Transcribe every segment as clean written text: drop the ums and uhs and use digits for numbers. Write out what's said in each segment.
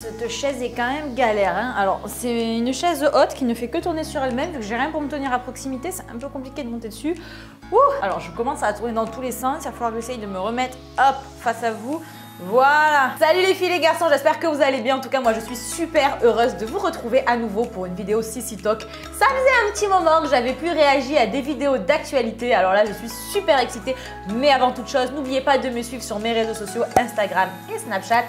Cette chaise est quand même galère, hein. Alors c'est une chaise haute qui ne fait que tourner sur elle-même, vu que j'ai rien pour me tenir à proximité, c'est un peu compliqué de monter dessus. Ouh, alors je commence à tourner dans tous les sens, il va falloir que j'essaye de me remettre hop face à vous. Voilà. Salut les filles, les garçons, j'espère que vous allez bien. En tout cas, moi je suis super heureuse de vous retrouver à nouveau pour une vidéo Sissi Talk. Ça faisait un petit moment que j'avais pu réagir à des vidéos d'actualité. Alors là, je suis super excitée. Mais avant toute chose, n'oubliez pas de me suivre sur mes réseaux sociaux Instagram et Snapchat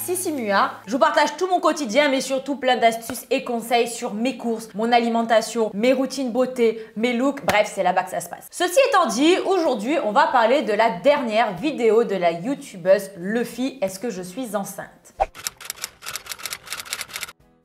@sissimua. Je vous partage tout mon quotidien, mais surtout plein d'astuces et conseils sur mes courses, mon alimentation, mes routines beauté, mes looks. Bref, c'est là-bas que ça se passe. Ceci étant dit, aujourd'hui, on va parler de la dernière vidéo de la youtubeuse Luffy. Est-ce que je suis enceinte?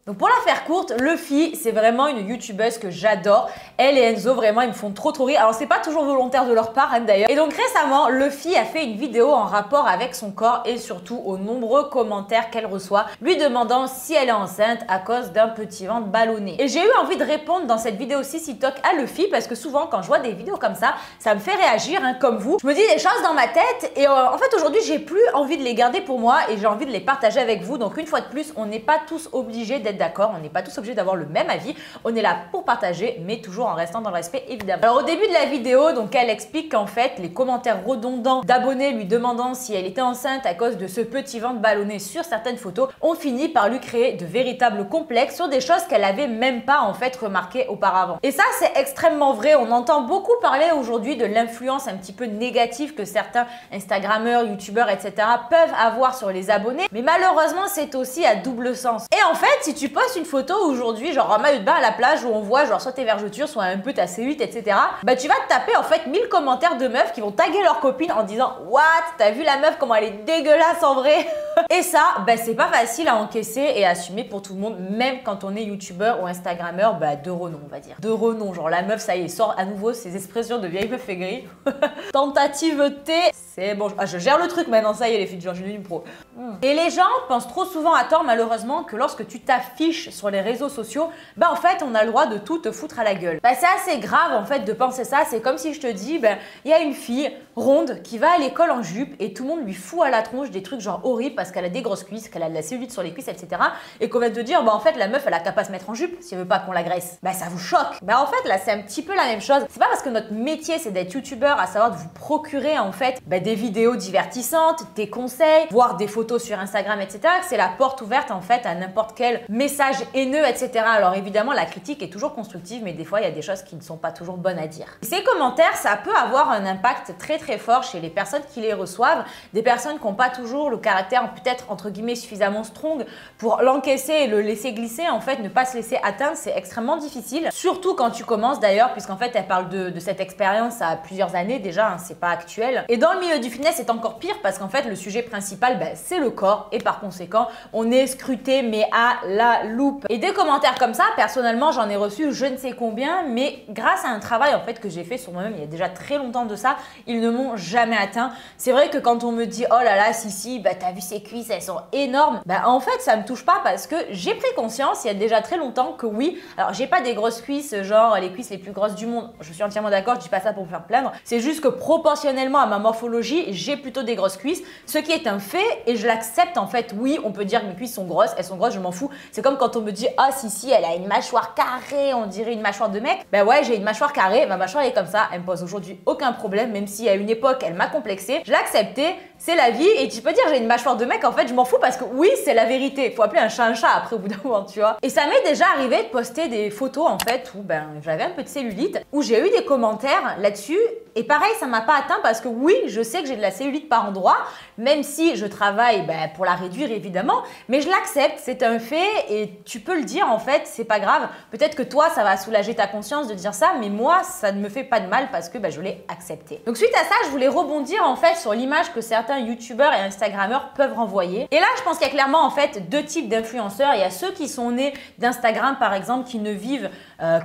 Donc pour la faire courte, Luffy, c'est vraiment une youtubeuse que j'adore. Elle et Enzo, vraiment, ils me font trop rire. Alors c'est pas toujours volontaire de leur part, hein, d'ailleurs. Et donc récemment, Luffy a fait une vidéo en rapport avec son corps et surtout aux nombreux commentaires qu'elle reçoit, lui demandant si elle est enceinte à cause d'un petit ventre ballonné. Et j'ai eu envie de répondre dans cette vidéo Sissi Talk à Luffy parce que souvent, quand je vois des vidéos comme ça me fait réagir, hein, comme vous. Je me dis des choses dans ma tête et en fait aujourd'hui, j'ai plus envie de les garder pour moi et j'ai envie de les partager avec vous. Donc une fois de plus, on n'est pas tous obligés d'être d'accord, on n'est pas tous obligés d'avoir le même avis, on est là pour partager, mais toujours en restant dans le respect évidemment. Alors au début de la vidéo, donc elle explique qu'en fait les commentaires redondants d'abonnés lui demandant si elle était enceinte à cause de ce petit ventre ballonné sur certaines photos ont fini par lui créer de véritables complexes sur des choses qu'elle avait même pas en fait remarquées auparavant. Et ça c'est extrêmement vrai, on entend beaucoup parler aujourd'hui de l'influence un petit peu négative que certains Instagrammeurs, YouTubeurs, etc. peuvent avoir sur les abonnés, mais malheureusement c'est aussi à double sens. Et en fait, si tu postes une photo aujourd'hui, genre en maillot de bain à la plage où on voit genre soit tes vergetures, soit un peu ta cellulite, etc. Bah tu vas te taper en fait 1000 commentaires de meufs qui vont taguer leurs copines en disant « What? T'as vu la meuf comment elle est dégueulasse en vrai ?» Et ça, bah c'est pas facile à encaisser et à assumer pour tout le monde, même quand on est youtubeur ou instagrammeur de renom, on va dire. De renom, genre la meuf, ça y est, sort à nouveau ses expressions de vieille meuf aigrie. Tentative T, c'est bon, je gère le truc maintenant, ça y est les filles, genre je suis une pro. Et les gens pensent trop souvent à tort malheureusement que lorsque tu t'affiches sur les réseaux sociaux, bah en fait on a le droit de tout te foutre à la gueule. Bah c'est assez grave en fait de penser ça, c'est comme si je te dis, il y a une fille ronde qui va à l'école en jupe et tout le monde lui fout à la tronche des trucs genre horribles parce qu'elle a des grosses cuisses, qu'elle a de la cellulite sur les cuisses, etc. Et qu'on va te dire, en fait la meuf elle a qu'à pas se mettre en jupe si elle veut pas qu'on l'agresse. Bah ça vous choque. Bah en fait là c'est un petit peu la même chose. C'est pas parce que notre métier c'est d'être youtubeur, à savoir de vous procurer en fait des vidéos divertissantes, des conseils, voire des photos sur Instagram, etc. que c'est la porte ouverte en fait à n'importe quel message haineux, etc. Alors évidemment la critique est toujours constructive, mais des fois il y a des choses qui ne sont pas toujours bonnes à dire. Ces commentaires, ça peut avoir un impact très très fort chez les personnes qui les reçoivent, des personnes qui n'ont pas toujours le caractère peut-être entre guillemets suffisamment strong pour l'encaisser et le laisser glisser, en fait ne pas se laisser atteindre, c'est extrêmement difficile, surtout quand tu commences d'ailleurs, puisqu'en fait elle parle de cette expérience à plusieurs années déjà, hein, c'est pas actuel. Et dans le milieu du fitness c'est encore pire parce qu'en fait le sujet principal c'est le corps et par conséquent on est scruté mais à la loupe. Et des commentaires comme ça, personnellement j'en ai reçu je ne sais combien, mais grâce à un travail en fait que j'ai fait sur moi-même il y a déjà très longtemps de ça, ils ne m'ont jamais atteint. C'est vrai que quand on me dit oh là là Sissi, t'as vu ses cuisses, elles sont énormes, en fait ça me touche pas parce que j'ai pris conscience il y a déjà très longtemps que oui, alors j'ai pas des grosses cuisses genre les cuisses les plus grosses du monde, je suis entièrement d'accord, je dis pas ça pour me faire plaindre, c'est juste que proportionnellement à ma morphologie j'ai plutôt des grosses cuisses, ce qui est un fait et je l'accepte en fait. Oui, on peut dire que mes cuisses sont grosses, elles sont grosses, je m'en fous. C'est comme quand on me dit ah Sissi elle a une mâchoire carrée, on dirait une mâchoire de mec. Ouais, j'ai une mâchoire carrée, ma mâchoire elle est comme ça, elle me pose aujourd'hui aucun problème, même si à une époque elle m'a complexée, je l'ai accepté, c'est la vie. Et tu peux dire j'ai une mâchoire de mec, en fait je m'en fous parce que oui c'est la vérité, faut appeler un chat après au bout d'un moment, tu vois. Et ça m'est déjà arrivé de poster des photos en fait où j'avais un peu de cellulite, où j'ai eu des commentaires là-dessus. Et pareil, ça m'a pas atteint parce que oui, je sais que j'ai de la cellulite par endroit, même si je travaille pour la réduire évidemment, mais je l'accepte, c'est un fait et tu peux le dire en fait, c'est pas grave. Peut-être que toi, ça va soulager ta conscience de dire ça, mais moi, ça ne me fait pas de mal parce que je l'ai accepté. Donc suite à ça, je voulais rebondir en fait sur l'image que certains youtubeurs et instagrammeurs peuvent renvoyer. Et là, je pense qu'il y a clairement en fait deux types d'influenceurs. Il y a ceux qui sont nés d'Instagram par exemple, qui ne vivent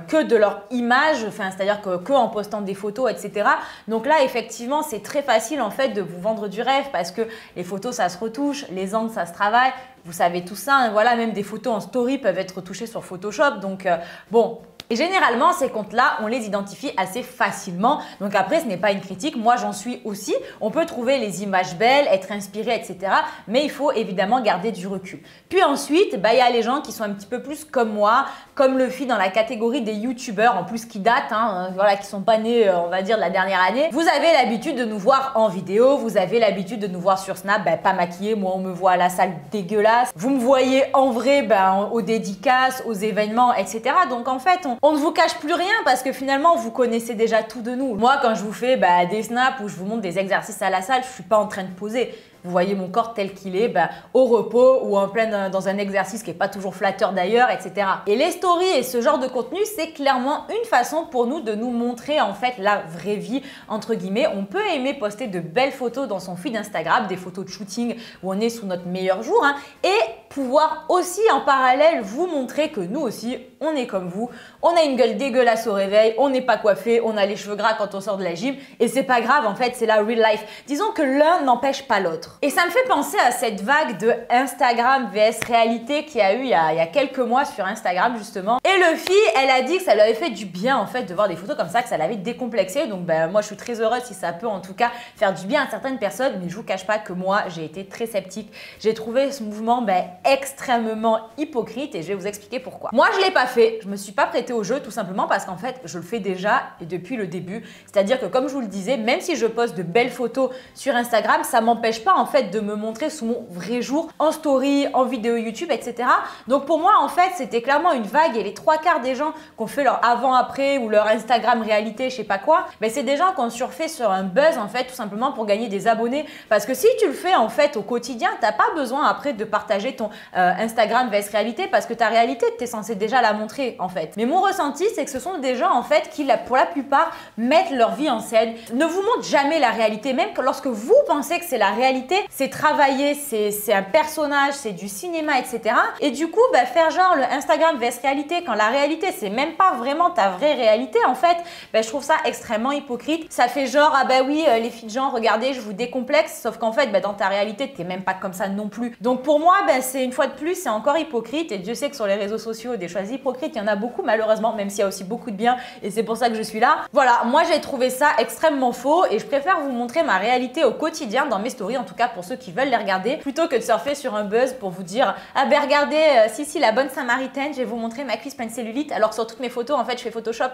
que de leur image, c'est-à-dire que en postant des photos, etc. Donc là, effectivement, c'est très facile en fait de vous vendre du rêve parce que les photos, ça se retouche, les angles, ça se travaille. Vous savez tout ça, hein, voilà, même des photos en story peuvent être retouchées sur Photoshop. Donc bon, Et généralement, ces comptes-là, on les identifie assez facilement. Donc après, ce n'est pas une critique. Moi, j'en suis aussi. On peut trouver les images belles, être inspiré, etc. Mais il faut évidemment garder du recul. Puis ensuite, il y a les gens qui sont un petit peu plus comme moi, comme Luffy dans la catégorie des youtubeurs, en plus qui datent, voilà, qui sont pas nés, on va dire, de la dernière année. Vous avez l'habitude de nous voir en vidéo, vous avez l'habitude de nous voir sur Snap, pas maquillée, moi on me voit à la salle dégueulasse. Vous me voyez en vrai, aux dédicaces, aux événements, etc. Donc en fait, on ne vous cache plus rien parce que finalement, vous connaissez déjà tout de nous. Moi, quand je vous fais des snaps où je vous montre des exercices à la salle, je suis pas en train de poser. Vous voyez mon corps tel qu'il est, au repos ou en plein dans un exercice qui n'est pas toujours flatteur d'ailleurs, etc. Et les stories et ce genre de contenu, c'est clairement une façon pour nous de nous montrer en fait la vraie vie, entre guillemets. On peut aimer poster de belles photos dans son feed Instagram, des photos de shooting où on est sous notre meilleur jour, et pouvoir aussi en parallèle vous montrer que nous aussi, on est comme vous, on a une gueule dégueulasse au réveil, on n'est pas coiffé, on a les cheveux gras quand on sort de la gym et c'est pas grave en fait, c'est la real life. Disons que l'un n'empêche pas l'autre. Et ça me fait penser à cette vague de Instagram vs réalité qu'il y a eu il y a quelques mois sur Instagram justement. Et Luffy, elle a dit que ça lui avait fait du bien en fait de voir des photos comme ça, que ça l'avait décomplexé. Donc moi je suis très heureuse si ça peut en tout cas faire du bien à certaines personnes, mais je vous cache pas que moi j'ai été très sceptique. J'ai trouvé ce mouvement extrêmement hypocrite et je vais vous expliquer pourquoi. Moi je l'ai pas fait, je me suis pas prêtée au jeu tout simplement parce qu'en fait je le fais déjà et depuis le début. C'est-à-dire que comme je vous le disais, même si je poste de belles photos sur Instagram, ça m'empêche pas en fait de me montrer sous mon vrai jour en story, en vidéo YouTube, etc. Donc pour moi en fait c'était clairement une vague et les trois quarts des gens qui ont fait leur avant-après ou leur Instagram réalité, je sais pas quoi, c'est des gens qui ont surfé sur un buzz en fait tout simplement pour gagner des abonnés. Parce que si tu le fais en fait au quotidien, t'as pas besoin après de partager ton Instagram vs réalité parce que ta réalité t'es censé déjà la montrer en fait. Mais mon ressenti c'est que ce sont des gens en fait qui pour la plupart mettent leur vie en scène, ne vous montrent jamais la réalité, même que lorsque vous pensez que c'est la réalité, c'est travaillé, c'est un personnage, c'est du cinéma, etc. Et du coup faire genre le Instagram vs réalité quand la réalité c'est même pas vraiment ta vraie réalité en fait, je trouve ça extrêmement hypocrite. Ça fait genre oui les filles de gens regardez je vous décomplexe, sauf qu'en fait dans ta réalité t'es même pas comme ça non plus. Donc pour moi c'est une fois de plus c'est encore hypocrite et Dieu sait que sur les réseaux sociaux des choses hypocrites il y en a beaucoup malheureusement, même s'il y a aussi beaucoup de bien et c'est pour ça que je suis là. Voilà, moi j'ai trouvé ça extrêmement faux et je préfère vous montrer ma réalité au quotidien dans mes stories, en tout cas pour ceux qui veulent les regarder, plutôt que de surfer sur un buzz pour vous dire regardez si la bonne samaritaine, je vais vous montrer ma cuisse pleine de cellulite alors que sur toutes mes photos en fait je fais Photoshop.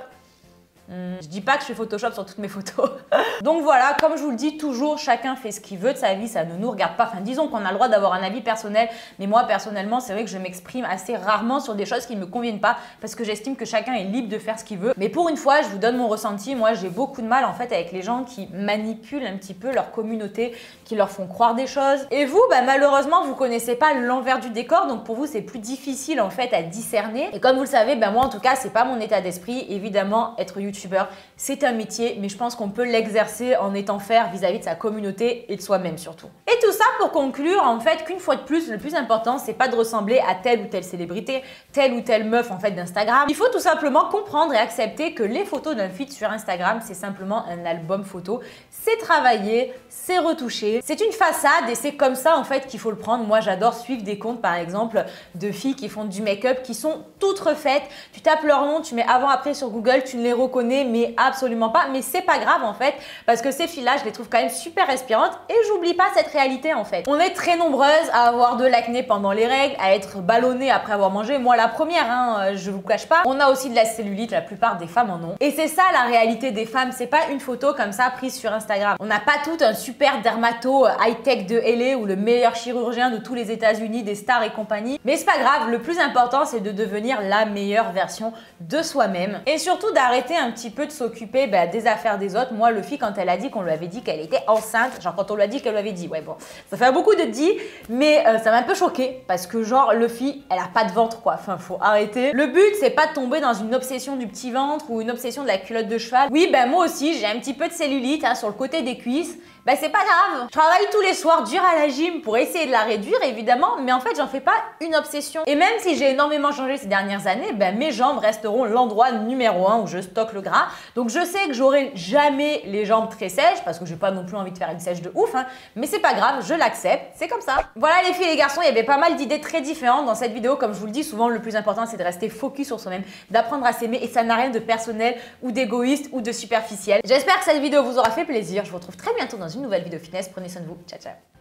Je dis pas que je fais Photoshop sur toutes mes photos. Donc voilà, comme je vous le dis, toujours chacun fait ce qu'il veut de sa vie, ça ne nous regarde pas. Enfin, disons qu'on a le droit d'avoir un avis personnel, mais moi personnellement, c'est vrai que je m'exprime assez rarement sur des choses qui ne me conviennent pas parce que j'estime que chacun est libre de faire ce qu'il veut. Mais pour une fois, je vous donne mon ressenti. Moi, j'ai beaucoup de mal en fait avec les gens qui manipulent un petit peu leur communauté, qui leur font croire des choses. Et vous, malheureusement, vous connaissez pas l'envers du décor, donc pour vous, c'est plus difficile en fait à discerner. Et comme vous le savez, moi en tout cas, c'est pas mon état d'esprit. Évidemment, être youtubeur, c'est un métier, mais je pense qu'on peut l'exercer en étant fair vis-à-vis de sa communauté et de soi-même surtout. Et tout ça pour conclure en fait qu'une fois de plus, le plus important, c'est pas de ressembler à telle ou telle célébrité, telle ou telle meuf en fait d'Instagram. Il faut tout simplement comprendre et accepter que les photos d'un feed sur Instagram, c'est simplement un album photo. C'est travaillé, c'est retouché, c'est une façade et c'est comme ça en fait qu'il faut le prendre. Moi, j'adore suivre des comptes par exemple de filles qui font du make-up qui sont toutes refaites. Tu tapes leur nom, tu mets avant-après sur Google, tu ne les reconnais mais absolument pas, mais c'est pas grave en fait parce que ces filles-là, je les trouve quand même super respirantes et j'oublie pas cette réalité en fait. On est très nombreuses à avoir de l'acné pendant les règles, à être ballonnées après avoir mangé, moi la première, je vous cache pas. On a aussi de la cellulite, la plupart des femmes en ont. Et c'est ça la réalité des femmes, c'est pas une photo comme ça prise sur Instagram. On n'a pas tout un super dermato high-tech de LA ou le meilleur chirurgien de tous les États-Unis, des stars et compagnie, mais c'est pas grave, le plus important c'est de devenir la meilleure version de soi-même et surtout d'arrêter un petit peu de s'occuper des affaires des autres. Moi, Luffy, quand elle a dit qu'on lui avait dit qu'elle était enceinte, genre quand on lui a dit qu'elle lui avait dit, ouais bon, ça fait beaucoup de dit, mais ça m'a un peu choqué parce que genre Luffy, elle a pas de ventre quoi, enfin faut arrêter. Le but c'est pas de tomber dans une obsession du petit ventre ou une obsession de la culotte de cheval. Oui, moi aussi j'ai un petit peu de cellulite sur le côté des cuisses, Bah c'est pas grave. Je travaille tous les soirs dur à la gym pour essayer de la réduire évidemment, mais en fait j'en fais pas une obsession. Et même si j'ai énormément changé ces dernières années, ben mes jambes resteront l'endroit numéro 1 où je stocke le gras. Donc je sais que j'aurai jamais les jambes très sèches parce que j'ai pas non plus envie de faire une sèche de ouf, hein, mais c'est pas grave, je l'accepte, c'est comme ça. Voilà les filles et les garçons, il y avait pas mal d'idées très différentes dans cette vidéo. Comme je vous le dis, souvent le plus important c'est de rester focus sur soi-même, d'apprendre à s'aimer et ça n'a rien de personnel ou d'égoïste ou de superficiel. J'espère que cette vidéo vous aura fait plaisir. Je vous retrouve très bientôt dans une nouvelle vidéo fitness. Prenez soin de vous. Ciao ciao.